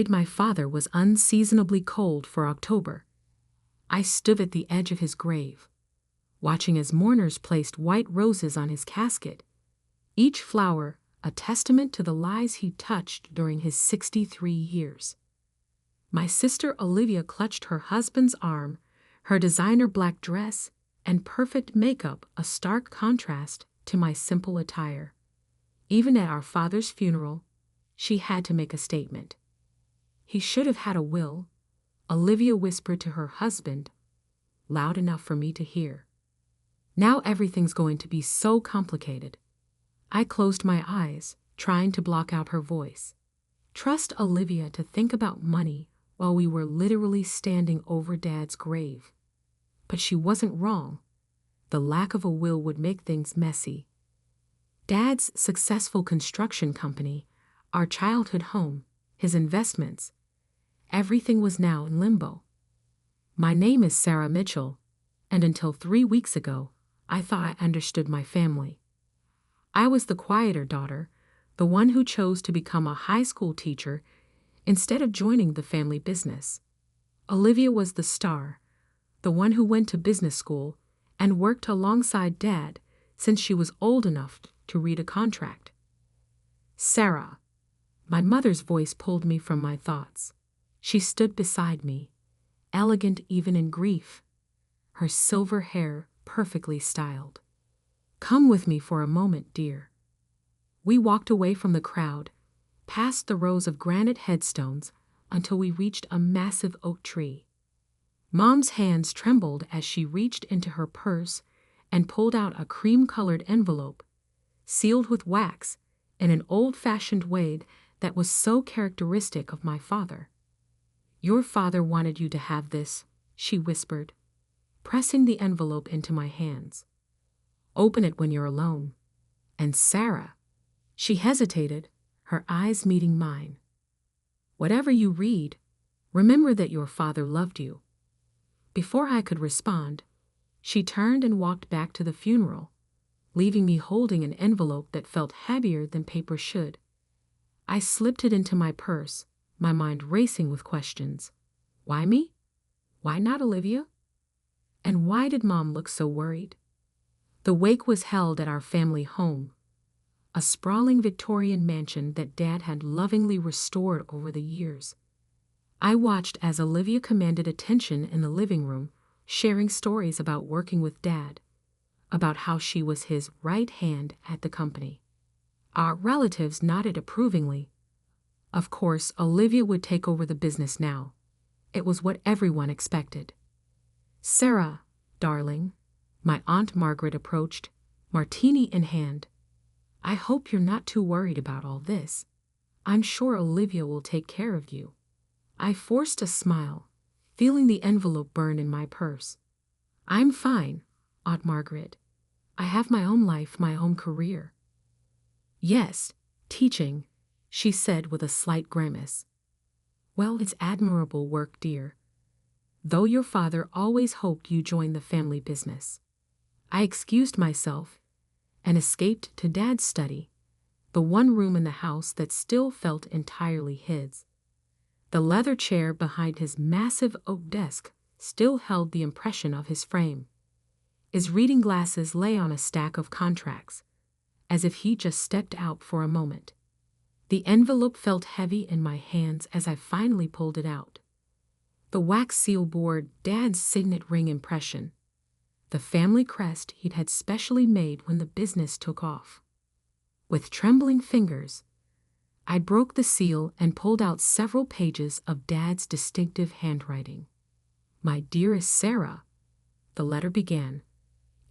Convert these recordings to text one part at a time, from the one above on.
worried my father was unseasonably cold for October. I stood at the edge of his grave, watching as mourners placed white roses on his casket, each flower a testament to the lives he touched during his 63 years. My sister Olivia clutched her husband's arm, her designer black dress and perfect makeup a stark contrast to my simple attire. Even at our father's funeral, she had to make a statement. He should have had a will, Olivia whispered to her husband, loud enough for me to hear. Now everything's going to be so complicated. I closed my eyes, trying to block out her voice. Trust Olivia to think about money while we were literally standing over Dad's grave. But she wasn't wrong. The lack of a will would make things messy. Dad's successful construction company, our childhood home, his investments, everything was now in limbo. My name is Sarah Mitchell, and until 3 weeks ago, I thought I understood my family. I was the quieter daughter, the one who chose to become a high school teacher instead of joining the family business. Olivia was the star, the one who went to business school and worked alongside Dad since she was old enough to read a contract. Sarah. My mother's voice pulled me from my thoughts. She stood beside me, elegant even in grief, her silver hair perfectly styled. Come with me for a moment, dear. We walked away from the crowd, past the rows of granite headstones until we reached a massive oak tree. Mom's hands trembled as she reached into her purse and pulled out a cream-colored envelope, sealed with wax in an old-fashioned way that was so characteristic of my father. Your father wanted you to have this, she whispered, pressing the envelope into my hands. Open it when you're alone. And Sarah, she hesitated, her eyes meeting mine. Whatever you read, remember that your father loved you. Before I could respond, she turned and walked back to the funeral, leaving me holding an envelope that felt heavier than paper should. I slipped it into my purse, my mind racing with questions. Why me? Why not Olivia? And why did Mom look so worried? The wake was held at our family home, a sprawling Victorian mansion that Dad had lovingly restored over the years. I watched as Olivia commanded attention in the living room, sharing stories about working with Dad, about how she was his right hand at the company. Our relatives nodded approvingly. Of course, Olivia would take over the business now. It was what everyone expected. Sarah, darling, my Aunt Margaret approached, martini in hand. I hope you're not too worried about all this. I'm sure Olivia will take care of you. I forced a smile, feeling the envelope burn in my purse. I'm fine, Aunt Margaret. I have my own life, my own career. Yes, teaching, she said with a slight grimace. Well, it's admirable work, dear. Though your father always hoped you join the family business. I excused myself and escaped to Dad's study, the one room in the house that still felt entirely his. The leather chair behind his massive oak desk still held the impression of his frame. His reading glasses lay on a stack of contracts, as if he just stepped out for a moment. The envelope felt heavy in my hands as I finally pulled it out. The wax seal bore Dad's signet ring impression, the family crest he'd had specially made when the business took off. With trembling fingers, I broke the seal and pulled out several pages of Dad's distinctive handwriting. My dearest Sarah, the letter began,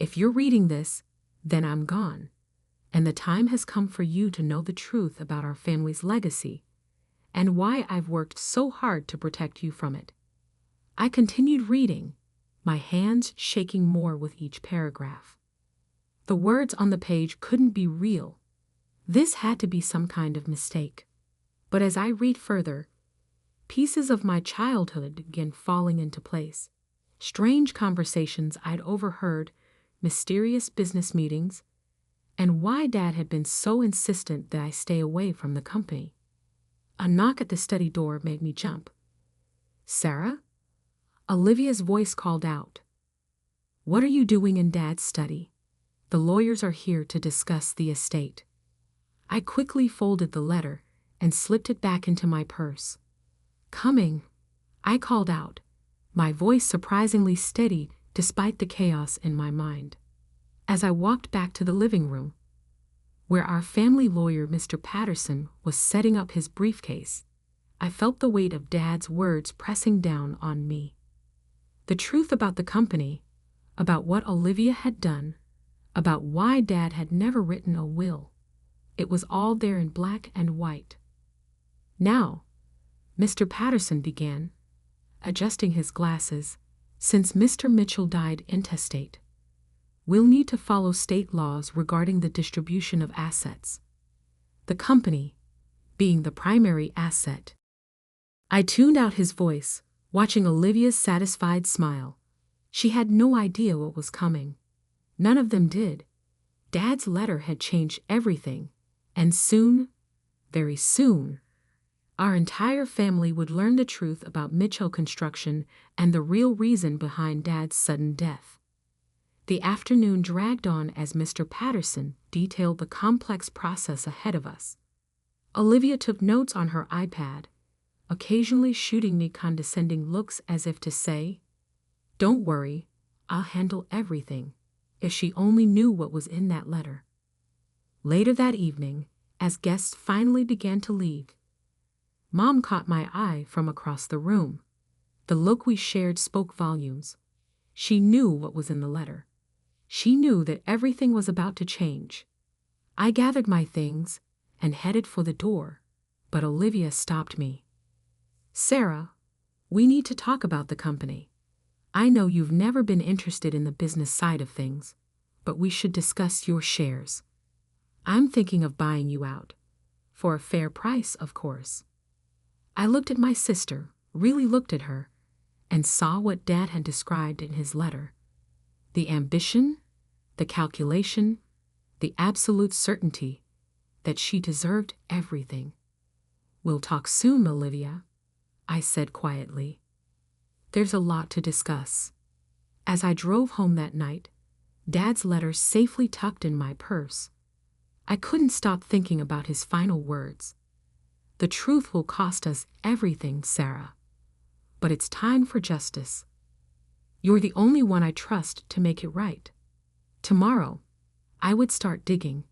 if you're reading this, then I'm gone, and the time has come for you to know the truth about our family's legacy and why I've worked so hard to protect you from it. I continued reading, my hands shaking more with each paragraph. The words on the page couldn't be real. This had to be some kind of mistake. But as I read further, pieces of my childhood began falling into place. Strange conversations I'd overheard, mysterious business meetings, and why Dad had been so insistent that I stay away from the company. A knock at the study door made me jump. "Sarah?" Olivia's voice called out. "What are you doing in Dad's study? The lawyers are here to discuss the estate." I quickly folded the letter and slipped it back into my purse. "Coming," I called out, my voice surprisingly steady despite the chaos in my mind. As I walked back to the living room, where our family lawyer, Mr. Patterson, was setting up his briefcase, I felt the weight of Dad's words pressing down on me. The truth about the company, about what Olivia had done, about why Dad had never written a will. It was all there in black and white. "Now," Mr. Patterson began, adjusting his glasses, "since Mr. Mitchell died intestate, we'll need to follow state laws regarding the distribution of assets. The company being the primary asset." I tuned out his voice, watching Olivia's satisfied smile. She had no idea what was coming. None of them did. Dad's letter had changed everything, and soon, very soon, our entire family would learn the truth about Mitchell Construction and the real reason behind Dad's sudden death. The afternoon dragged on as Mr. Patterson detailed the complex process ahead of us. Olivia took notes on her iPad, occasionally shooting me condescending looks as if to say, "Don't worry, I'll handle everything," if she only knew what was in that letter. Later that evening, as guests finally began to leave, Mom caught my eye from across the room. The look we shared spoke volumes. She knew what was in the letter. She knew that everything was about to change. I gathered my things and headed for the door, but Olivia stopped me. "Sarah, we need to talk about the company. I know you've never been interested in the business side of things, but we should discuss your shares. I'm thinking of buying you out. For a fair price, of course." I looked at my sister, really looked at her, and saw what Dad had described in his letter. The ambition, the calculation, the absolute certainty that she deserved everything. "We'll talk soon, Olivia," I said quietly. "There's a lot to discuss." As I drove home that night, Dad's letter safely tucked in my purse, I couldn't stop thinking about his final words. "The truth will cost us everything, Sarah. But it's time for justice. You're the only one I trust to make it right." Tomorrow, I would start digging.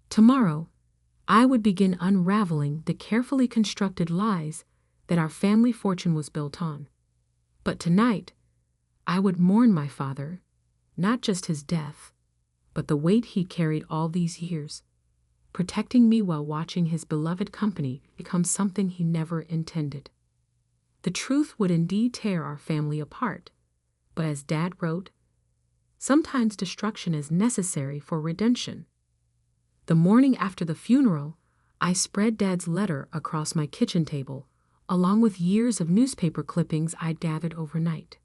Tomorrow, I would begin unraveling the carefully constructed lies that our family fortune was built on. But tonight, I would mourn my father, not just his death, but the weight he carried all these years, protecting me while watching his beloved company become something he never intended. The truth would indeed tear our family apart, but as Dad wrote, sometimes destruction is necessary for redemption. The morning after the funeral, I spread Dad's letter across my kitchen table, along with years of newspaper clippings I'd gathered overnight.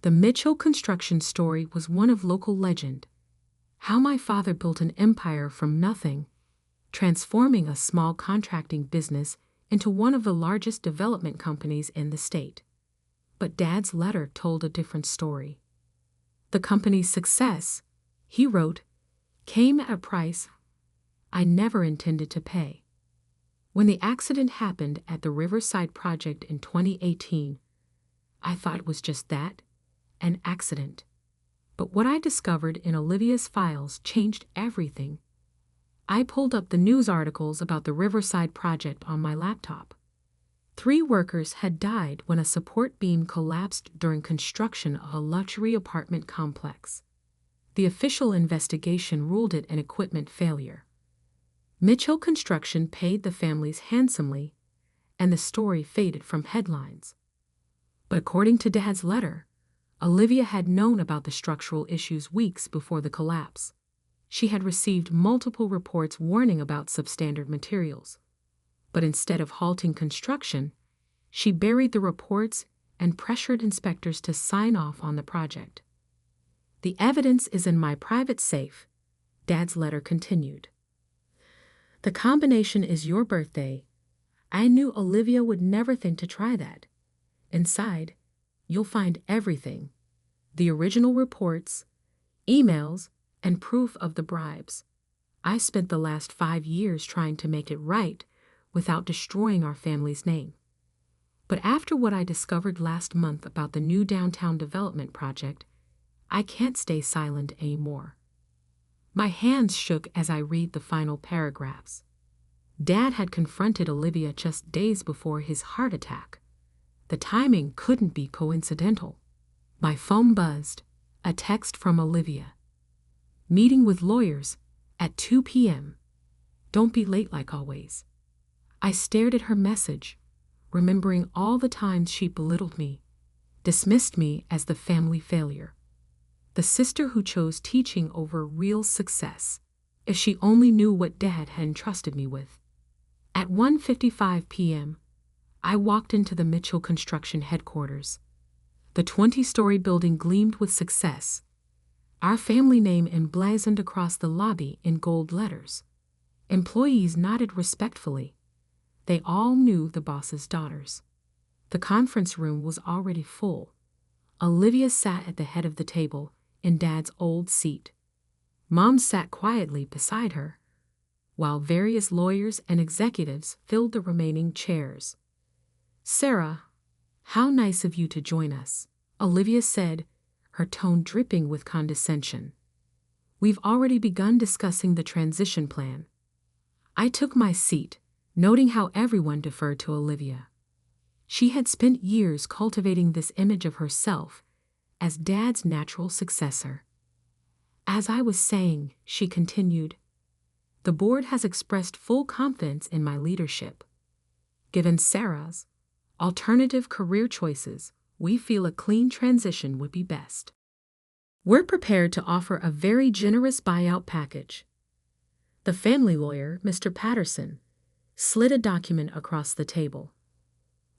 The Mitchell Construction story was one of local legend. How my father built an empire from nothing, transforming a small contracting business into one of the largest development companies in the state. But Dad's letter told a different story. The company's success, he wrote, came at a price I never intended to pay. When the accident happened at the Riverside project in 2018, I thought it was just that, an accident. But what I discovered in Olivia's files changed everything. I pulled up the news articles about the Riverside project on my laptop. 3 workers had died when a support beam collapsed during construction of a luxury apartment complex. The official investigation ruled it an equipment failure. Mitchell Construction paid the families handsomely, and the story faded from headlines. But according to Dad's letter, Olivia had known about the structural issues weeks before the collapse. She had received multiple reports warning about substandard materials. But instead of halting construction, she buried the reports and pressured inspectors to sign off on the project. "The evidence is in my private safe," Dad's letter continued. "The combination is your birthday, I knew Olivia would never think to try that. Inside, you'll find everything: the original reports, emails, and proof of the bribes. I spent the last 5 years trying to make it right without destroying our family's name. But after what I discovered last month about the new downtown development project, I can't stay silent anymore. My hands shook as I read the final paragraphs. Dad had confronted Olivia just days before his heart attack. The timing couldn't be coincidental. My phone buzzed, a text from Olivia. Meeting with lawyers at 2 p.m. Don't be late like always. I stared at her message, remembering all the times she belittled me, dismissed me as the family failure, the sister who chose teaching over real success. If she only knew what Dad had entrusted me with. At 1:55 p.m., I walked into the Mitchell Construction headquarters. The 20-story building gleamed with success, our family name emblazoned across the lobby in gold letters. Employees nodded respectfully. They all knew the boss's daughters. The conference room was already full. Olivia sat at the head of the table, in Dad's old seat. Mom sat quietly beside her, while various lawyers and executives filled the remaining chairs. "Sarah, how nice of you to join us," Olivia said, her tone dripping with condescension. "We've already begun discussing the transition plan." I took my seat, noting how everyone deferred to Olivia. She had spent years cultivating this image of herself as Dad's natural successor. "As I was saying," she continued, "the board has expressed full confidence in my leadership. Given Sarah's alternative career choices, we feel a clean transition would be best. We're prepared to offer a very generous buyout package." The family lawyer, Mr. Patterson, slid a document across the table.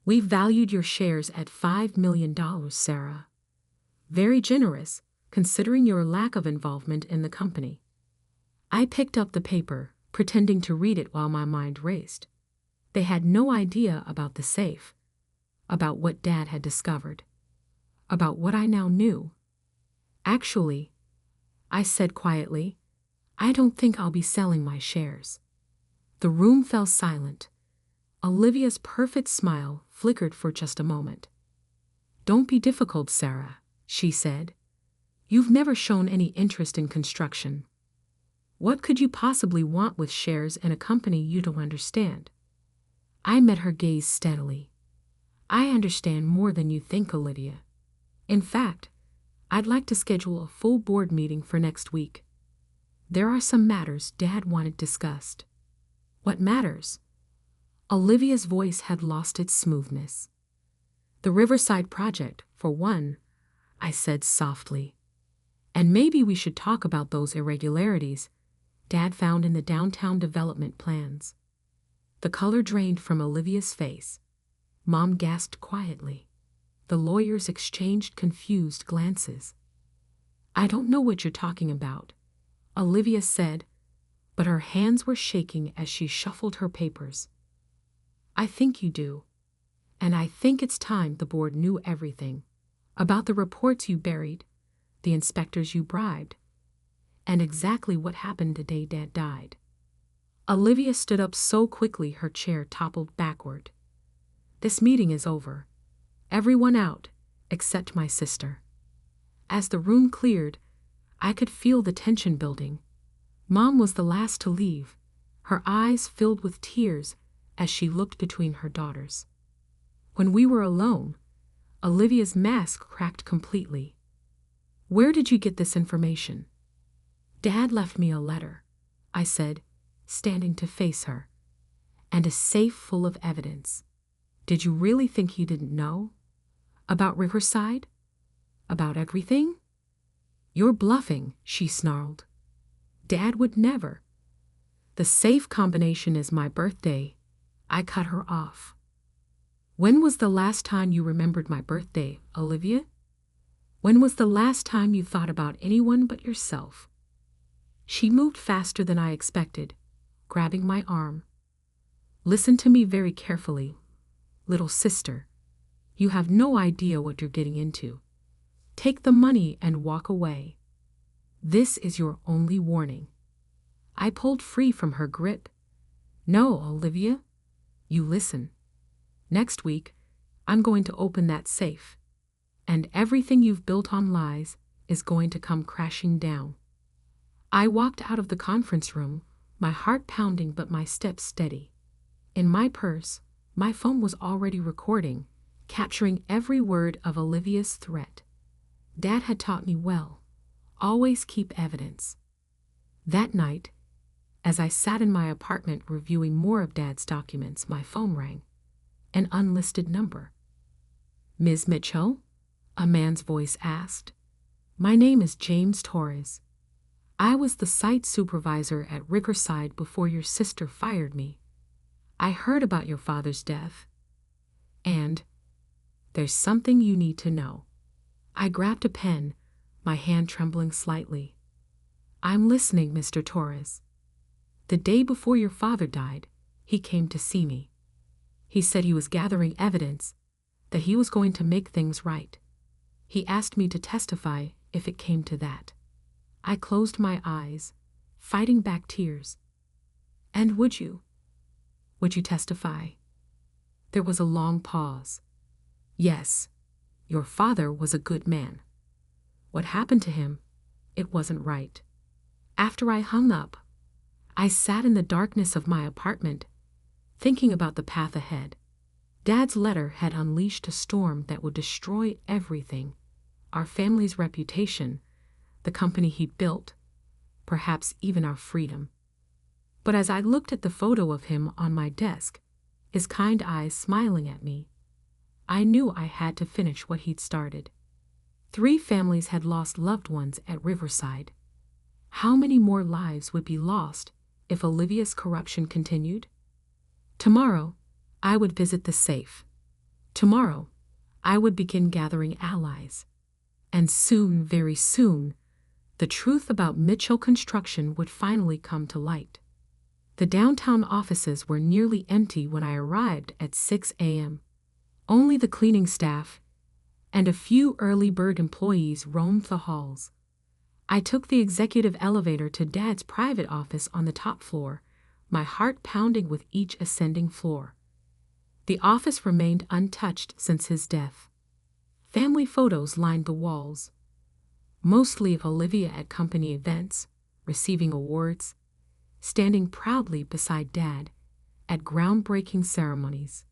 "We valued your shares at $5 million, Sarah. Very generous, considering your lack of involvement in the company." I picked up the paper, pretending to read it while my mind raced. They had no idea about the safe, about what Dad had discovered, about what I now knew. "Actually," I said quietly, "I don't think I'll be selling my shares." The room fell silent. Olivia's perfect smile flickered for just a moment. "Don't be difficult, Sarah," she said. "You've never shown any interest in construction. What could you possibly want with shares in a company you don't understand?" I met her gaze steadily. "I understand more than you think, Olivia. In fact, I'd like to schedule a full board meeting for next week. There are some matters Dad wanted discussed." "What matters?" Olivia's voice had lost its smoothness. "The Riverside project, for one," I said softly. "And maybe we should talk about those irregularities Dad found in the downtown development plans." The color drained from Olivia's face. Mom gasped quietly. The lawyers exchanged confused glances. "I don't know what you're talking about," Olivia said, but her hands were shaking as she shuffled her papers. "I think you do. And I think it's time the board knew everything. About the reports you buried, the inspectors you bribed, and exactly what happened the day Dad died." Olivia stood up so quickly her chair toppled backward. "This meeting is over. Everyone out, except my sister." As the room cleared, I could feel the tension building. Mom was the last to leave, her eyes filled with tears as she looked between her daughters. When we were alone, Olivia's mask cracked completely. "Where did you get this information?" "Dad left me a letter," I said, standing to face her. "And a safe full of evidence. Did you really think he didn't know? About Riverside? About everything?" "You're bluffing," she snarled. "Dad would never." "The safe combination is my birthday." I cut her off. "When was the last time you remembered my birthday, Olivia? When was the last time you thought about anyone but yourself?" She moved faster than I expected, grabbing my arm. Listen to me very carefully, little sister. You have no idea what you're getting into. Take the money and walk away. This is your only warning. I pulled free from her grip. No, Olivia. You listen. Next week, I'm going to open that safe. And everything you've built on lies is going to come crashing down. I walked out of the conference room, my heart pounding but my steps steady. In my purse, my phone was already recording, capturing every word of Olivia's threat. Dad had taught me well. Always keep evidence. That night, as I sat in my apartment reviewing more of Dad's documents, my phone rang. An unlisted number. Ms. Mitchell? A man's voice asked. My name is James Torres. I was the site supervisor at Riverside before your sister fired me. I heard about your father's death. And there's something you need to know. I grabbed a pen, my hand trembling slightly. I'm listening, Mr. Torres. The day before your father died, he came to see me. He said he was gathering evidence, that he was going to make things right. He asked me to testify if it came to that. I closed my eyes, fighting back tears. And would you? Would you testify? There was a long pause. Yes, your father was a good man. What happened to him, it wasn't right. After I hung up, I sat in the darkness of my apartment, thinking about the path ahead. Dad's letter had unleashed a storm that would destroy everything. Our family's reputation, the company he'd built, perhaps even our freedom. But as I looked at the photo of him on my desk, his kind eyes smiling at me, I knew I had to finish what he'd started. 3 families had lost loved ones at Riverside. How many more lives would be lost if Olivia's corruption continued? Tomorrow, I would visit the safe. Tomorrow, I would begin gathering allies. And soon, very soon, the truth about Mitchell Construction would finally come to light. The downtown offices were nearly empty when I arrived at 6 a.m. Only the cleaning staff and a few early bird employees roamed the halls. I took the executive elevator to Dad's private office on the top floor, my heart pounding with each ascending floor. The office remained untouched since his death. Family photos lined the walls, mostly of Olivia at company events, receiving awards, standing proudly beside Dad at groundbreaking ceremonies.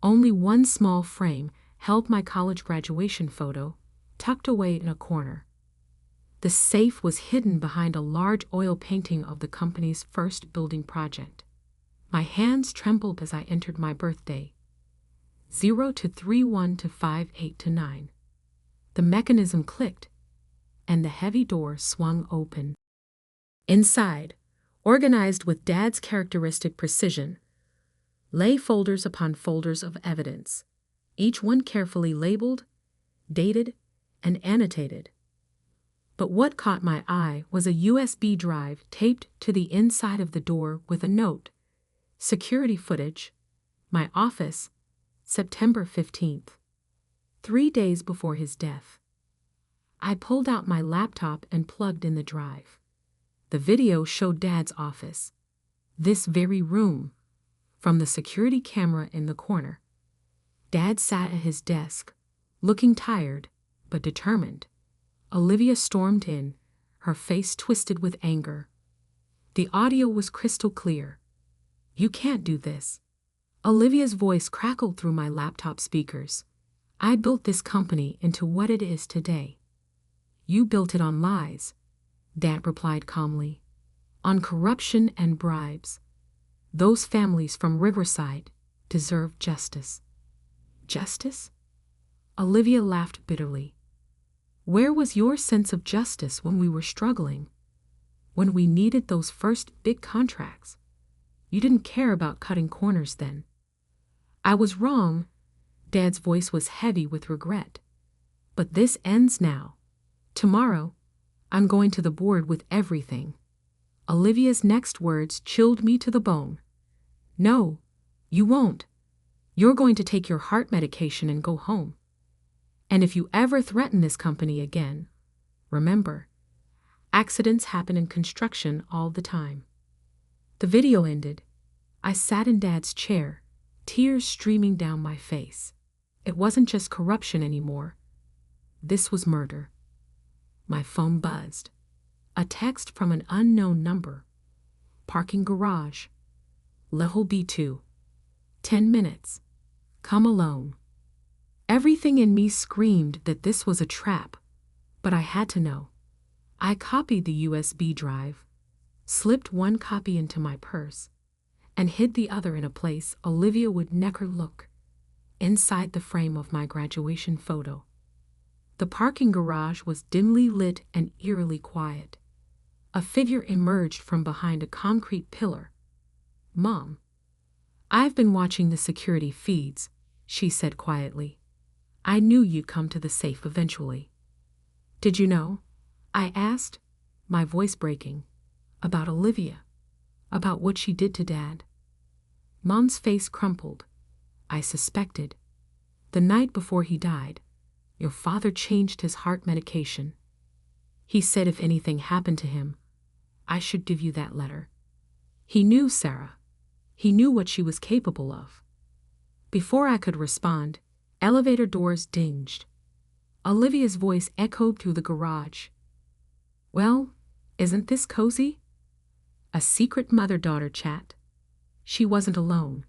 Only one small frame held my college graduation photo, tucked away in a corner. The safe was hidden behind a large oil painting of the company's first building project. My hands trembled as I entered my birthday. 0 to 31 to 58 to 9. The mechanism clicked, and the heavy door swung open. Inside, organized with Dad's characteristic precision, lay folders upon folders of evidence, each one carefully labeled, dated, and annotated. But what caught my eye was a USB drive taped to the inside of the door with a note. Security footage. My office. September 15th. 3 days before his death. I pulled out my laptop and plugged in the drive. The video showed Dad's office. This very room. From the security camera in the corner. Dad sat at his desk, looking tired but determined. Olivia stormed in, her face twisted with anger. The audio was crystal clear. You can't do this. Olivia's voice crackled through my laptop speakers. I built this company into what it is today. You built it on lies, Dad replied calmly. On corruption and bribes. Those families from Riverside deserve justice. Justice? Olivia laughed bitterly. Where was your sense of justice when we were struggling? When we needed those first big contracts? You didn't care about cutting corners then. I was wrong. Dad's voice was heavy with regret. But this ends now. Tomorrow, I'm going to the board with everything. Olivia's next words chilled me to the bone. No, You won't. You're going to take your heart medication and go home. And if you ever threaten this company again, remember, accidents happen in construction all the time. The video ended. I sat in Dad's chair, tears streaming down my face. It wasn't just corruption anymore. This was murder. My phone buzzed. A text from an unknown number. Parking garage. Level B2. 10 minutes. Come alone. Everything in me screamed that this was a trap, but I had to know. I copied the USB drive, slipped one copy into my purse, and hid the other in a place Olivia would never look, inside the frame of my graduation photo. The parking garage was dimly lit and eerily quiet. A figure emerged from behind a concrete pillar. "Mom, I've been watching the security feeds," she said quietly. "I knew you'd come to the safe eventually." "Did you know?" I asked, my voice breaking. "About Olivia. About what she did to Dad." Mom's face crumpled. "I suspected. The night before he died, your father changed his heart medication. He said if anything happened to him, I should give you that letter. He knew Sarah. He knew what she was capable of." Before I could respond, elevator doors dinged. Olivia's voice echoed through the garage. "Well, isn't this cozy?" A secret mother-daughter chat. She wasn't alone.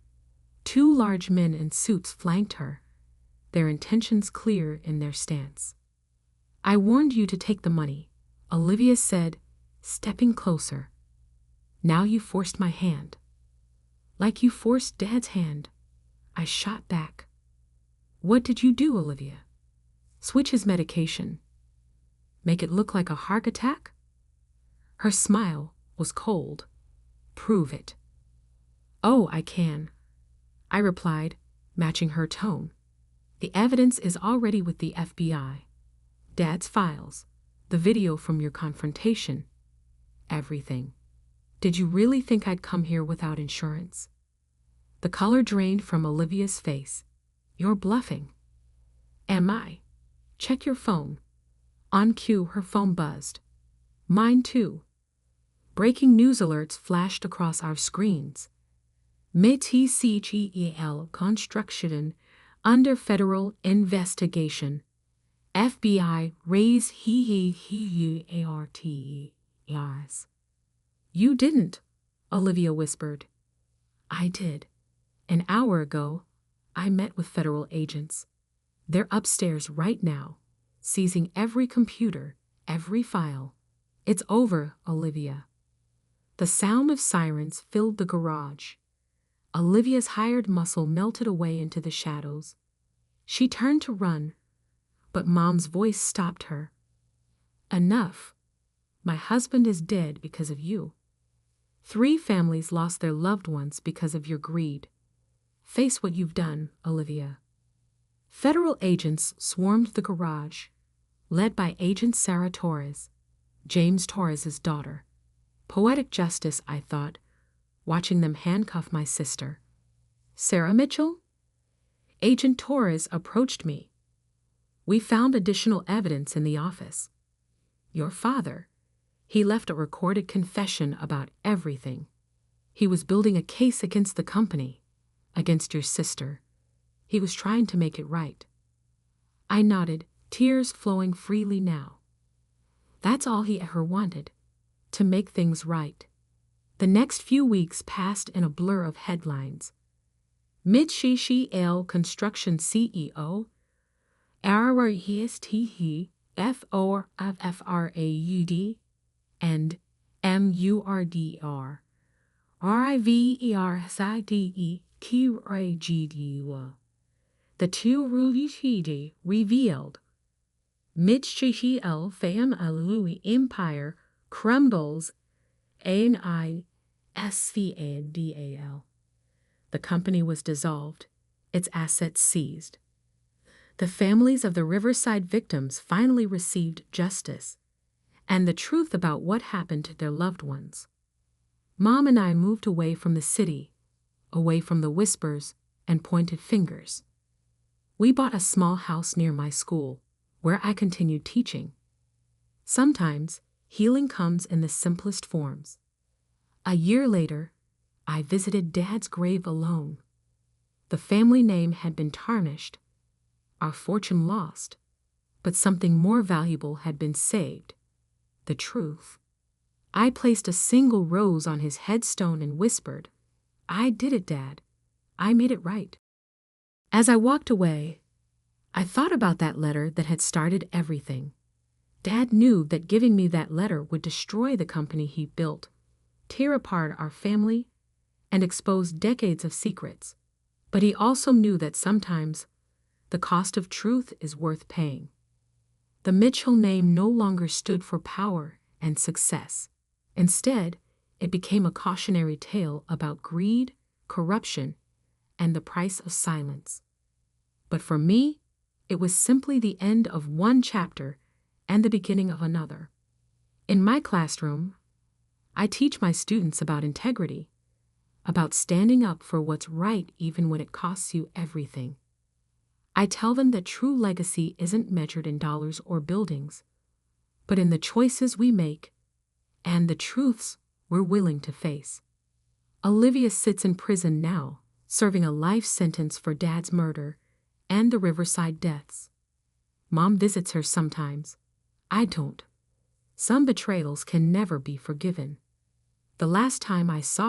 2 large men in suits flanked her, their intentions clear in their stance. "I warned you to take the money," Olivia said, stepping closer. "Now you forced my hand." "Like you forced Dad's hand," I shot back. "What did you do, Olivia?" "Switch his medication." "Make it look like a heart attack?" Her smile was cold. "Prove it." "Oh, I can," I replied, matching her tone. "The evidence is already with the FBI. Dad's files, the video from your confrontation, everything. Did you really think I'd come here without insurance?" The color drained from Olivia's face. "You're bluffing." "Am I? Check your phone." On cue, her phone buzzed. Mine too. Breaking news alerts flashed across our screens. MTCGEL construction under federal investigation. FBI raise ARTES. "You didn't," Olivia whispered. "I did. An hour ago, I met with federal agents. They're upstairs right now, seizing every computer, every file. It's over, Olivia." The sound of sirens filled the garage. Olivia's hired muscle melted away into the shadows. She turned to run, but Mom's voice stopped her. "Enough. My husband is dead because of you. 3 families lost their loved ones because of your greed. Face what you've done, Olivia." Federal agents swarmed the garage, led by Agent Sarah Torres, James Torres's daughter. Poetic justice, I thought, watching them handcuff my sister. "Sarah Mitchell?" Agent Torres approached me. "We found additional evidence in the office. Your father, he left a recorded confession about everything. He was building a case against the company, against your sister. He was trying to make it right." I nodded, tears flowing freely now. That's all he ever wanted, to make things right. The next few weeks passed in a blur of headlines. Mitsubishi Construction CEO, RRESTE, FORFFRAUD, and MURDR, RIVERSIDE, KRAGDU. The 2 Ruishidi revealed. Mitsubishi family empire crumbles, ANISVADAL. The company was dissolved, its assets seized. The families of the Riverside victims finally received justice and the truth about what happened to their loved ones. Mom and I moved away from the city, away from the whispers and pointed fingers. We bought a small house near my school, where I continued teaching. Sometimes, healing comes in the simplest forms. A year later, I visited Dad's grave alone. The family name had been tarnished, our fortune lost, but something more valuable had been saved: the truth. I placed a single rose on his headstone and whispered, "I did it, Dad. I made it right." As I walked away, I thought about that letter that had started everything. Dad knew that giving me that letter would destroy the company he built, tear apart our family, and expose decades of secrets. But he also knew that sometimes the cost of truth is worth paying. The Mitchell name no longer stood for power and success. Instead, it became a cautionary tale about greed, corruption, and the price of silence. But for me, it was simply the end of one chapter and the beginning of another. In my classroom, I teach my students about integrity, about standing up for what's right even when it costs you everything. I tell them that true legacy isn't measured in dollars or buildings, but in the choices we make and the truths we're willing to face. Olivia sits in prison now, serving a life sentence for Dad's murder and the Riverside deaths. Mom visits her sometimes. I don't. Some betrayals can never be forgiven. The last time I saw